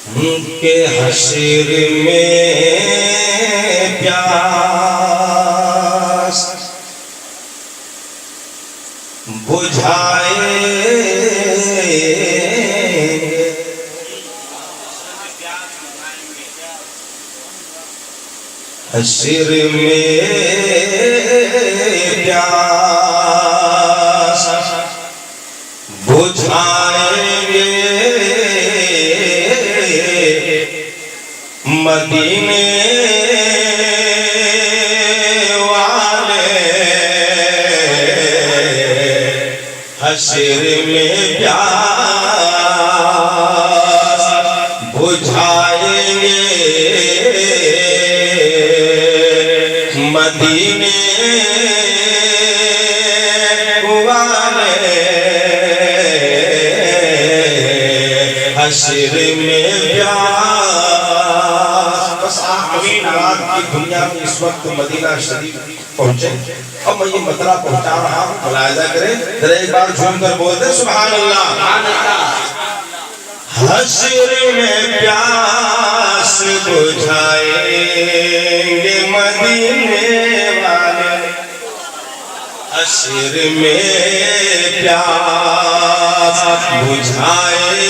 के हश्र में प्यास बुझाए हश्र में प्यास बुझाएंगे मदीने वाले हश्र में प्यास बुझाएंगे मदीने वाले हश्र में प्यास। बस आमीन रात की दुनिया में इस वक्त मदीना शरीफ पहुंचे। अब मैं ये मतला पहुंचा रहा हूँ, मुलाहिजा करें जरा एक बार झूम कर बोलते सुभान अल्लाह। हश्र में प्यास बुझाएंगे मदीने वाले हश्र में प्यास बुझाएंगे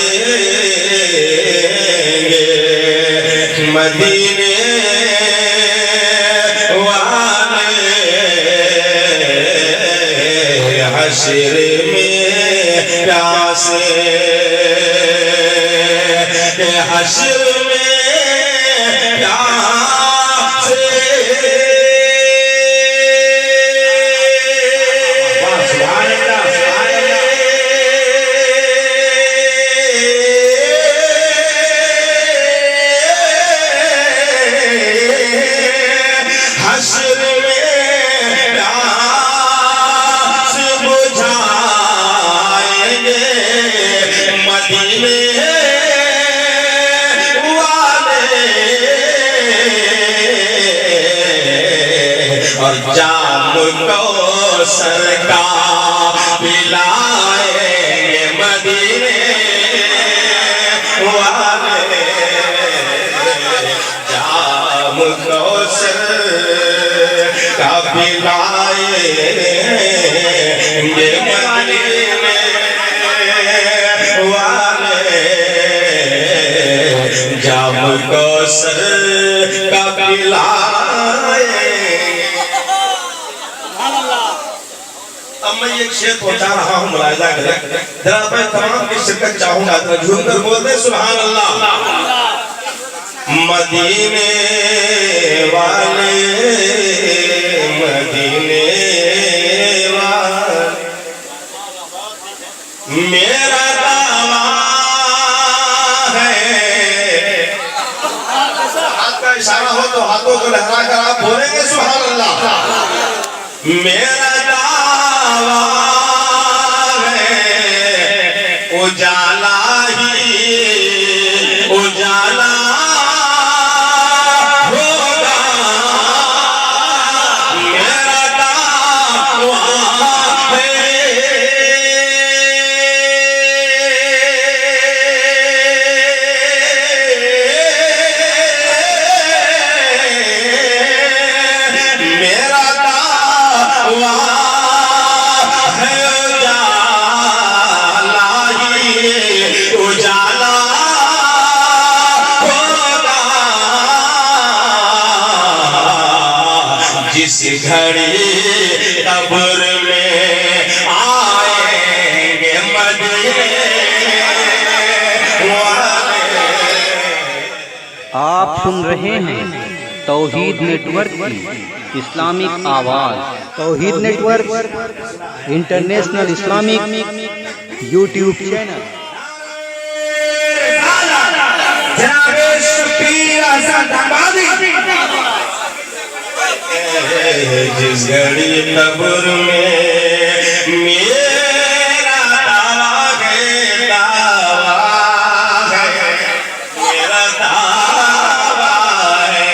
मदीने वाले हश्र में प्यास हश्र में प्यास जाम को सरकार पिलाएंगे मदीने वाले जाम को सरकार पिलाएंगे मदीने वाले जाम को सरकार पिलाएंगे। अब मैं एक शेर पहुंचा रहा हूँ, मुलाहिजा करें जरा। मैं तमाम की शिरकत चाहूंगा, तो झूम कर बोलते सुभान अल्लाह। मदीने वाले मदीने वाले मेरा दावा है। हाथ का इशारा हो तो हाथों को लहरा कर आप बोलेंगे सुभान अल्लाह। मेरा उजाला ही उजाला होगा मेरा दावा है। मेरा दावा उजाला होगा जिस घड़ी कब्र में आएंगे मदीने वाले। आप सुन रहे हैं तौहीद नेटवर्क की इस्लामिक आवाज़। Tauheed network international Islamic YouTube channel. जिस घड़ी कब्र में मेरा दावा है, दावा है, मेरा दावा है।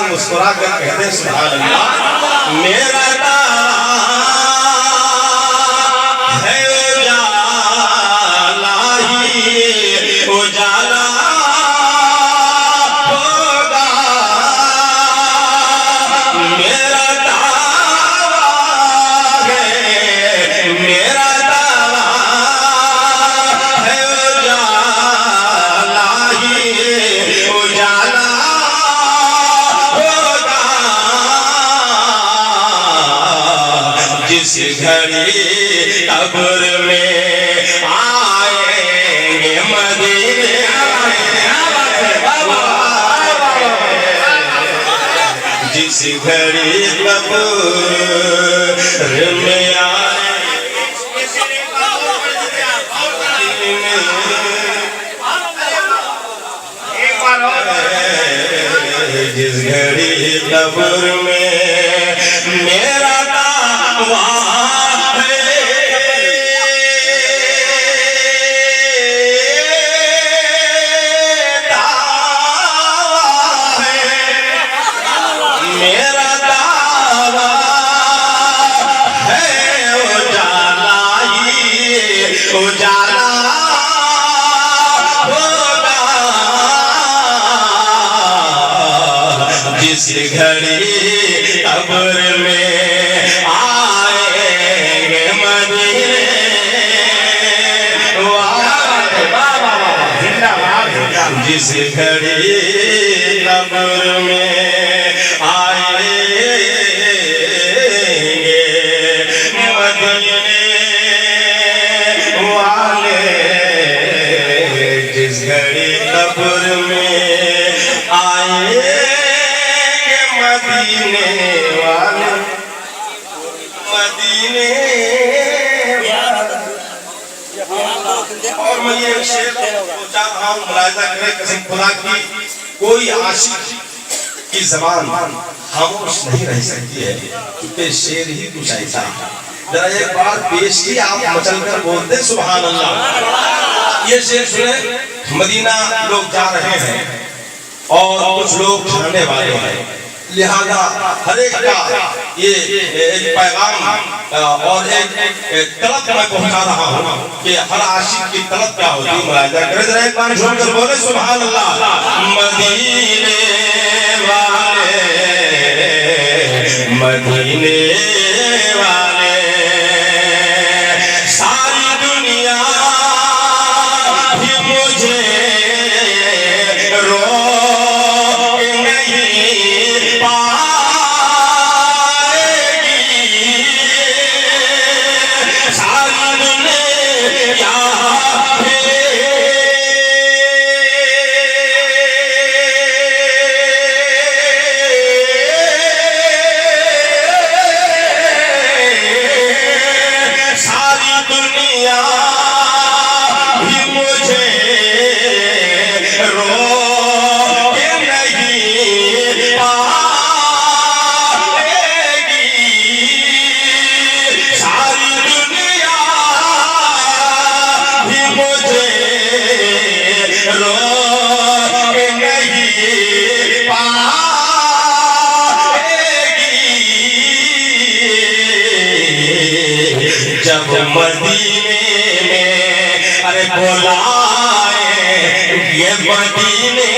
मुस्कुरा कर कहते सुभान अल्लाह। मेरा दावा है उजाला ही में आएंगे मदीने जिस घड़ी कब्र में जिस घड़ी कब्र में मेरा दावा है मेरा दावा है उजाला ही उजाला जिस घड़ी कब्र में आएंगे मदीने जिस घड़ी कब्र में आएंगे मदीने वाले जिस घड़ी कब्र में आए मदीने वाले मदीने और मैं ये शेर सोचा रहा हूँ मुलाहिजा करें कसम खुदा की कोई आशिक की जबान खामोश नहीं रह सकती है क्योंकि शेर ही कुछ ऐसा है। जरा एक बार पेश की आप मचल कर बोलते सुभान अल्लाह। ये शेर सुने मदीना लोग जा रहे हैं और कुछ लोग जाने वाले हैं लिहाजा हर एक का ये एक पैगाम और एक तलब मैं पहुंचा रहा हूँ कि हर आशिक की तलब क्या होती है। मुलाहिजा करें जरा एक बार जोर कर बोले सुभान अल्लाह। मदीने वाले मदीने वाले सारी दुनिया भी मुझे रो जब मदीने में अरे बुलाए ये मदीने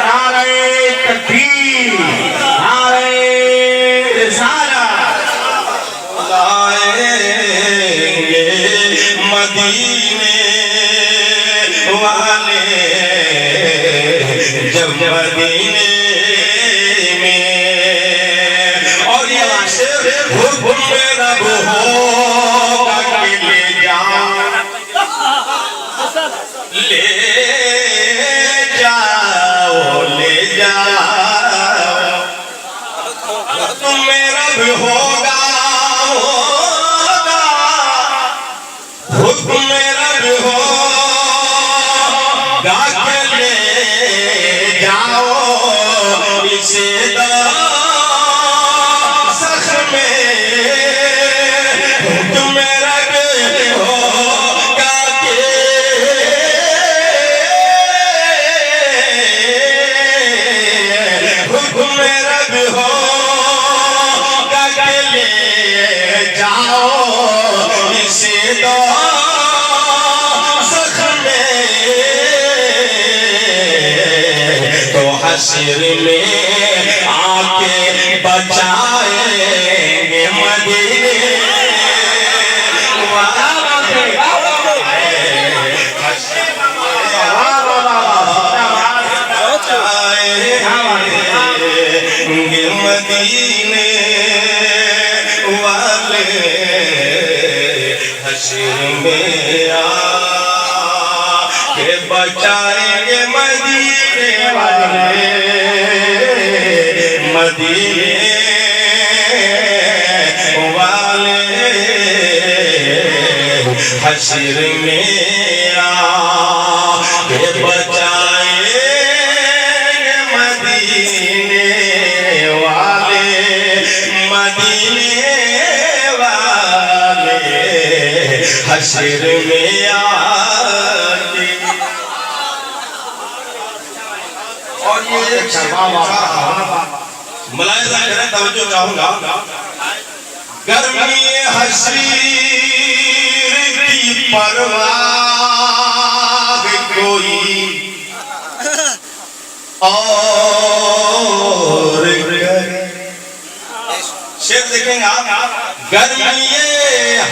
नारे तकबीर नारे रिसालत बुलाएंगे मदीने वाले जब मदीने मेरा होगा कि ले जाओ ले जाओ ले जाओ तुम मेरा भी होगा हुक्म मेरा भी होगा कि ले जाओ इसे हश्र में आके बचाएंगे मदीने मदीने वाले हश्र में आके बचाएंगे मदीने वाले, मदीने वाले हश्र में आके बचाएंगे मदीने वाले, मदीने वाले हश्र में आके। और ये मुलाहिजा करें, तवज्जो चाहूंगा। गर्मी हसीर की परवाह कोई और शेर देखेंगे आप। गर्मी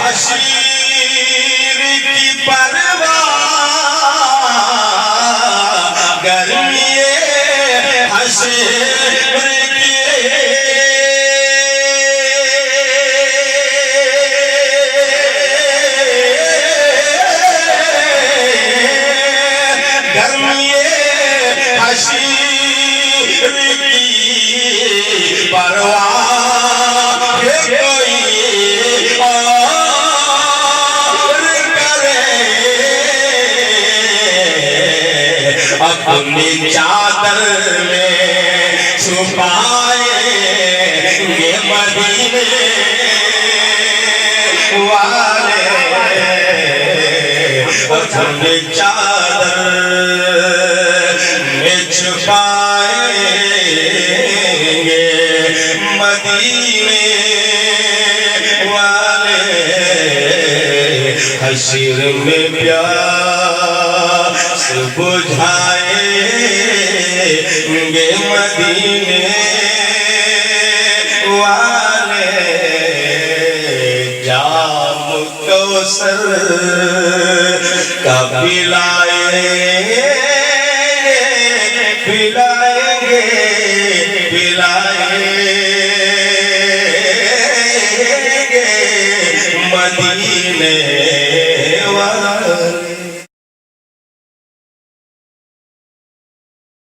हसीर की परवाह, गर्मी हसीर अपनी चादर में छुपाएंगे मदीने वाले, अपनी चादर में छुपाएंगे मदीने वाले हश्र में प्यास बुझाएंगे मदीने वाले, जाम कौसर का पिलाएंगे, पिलाएंगे, पिलाएंगे मदीने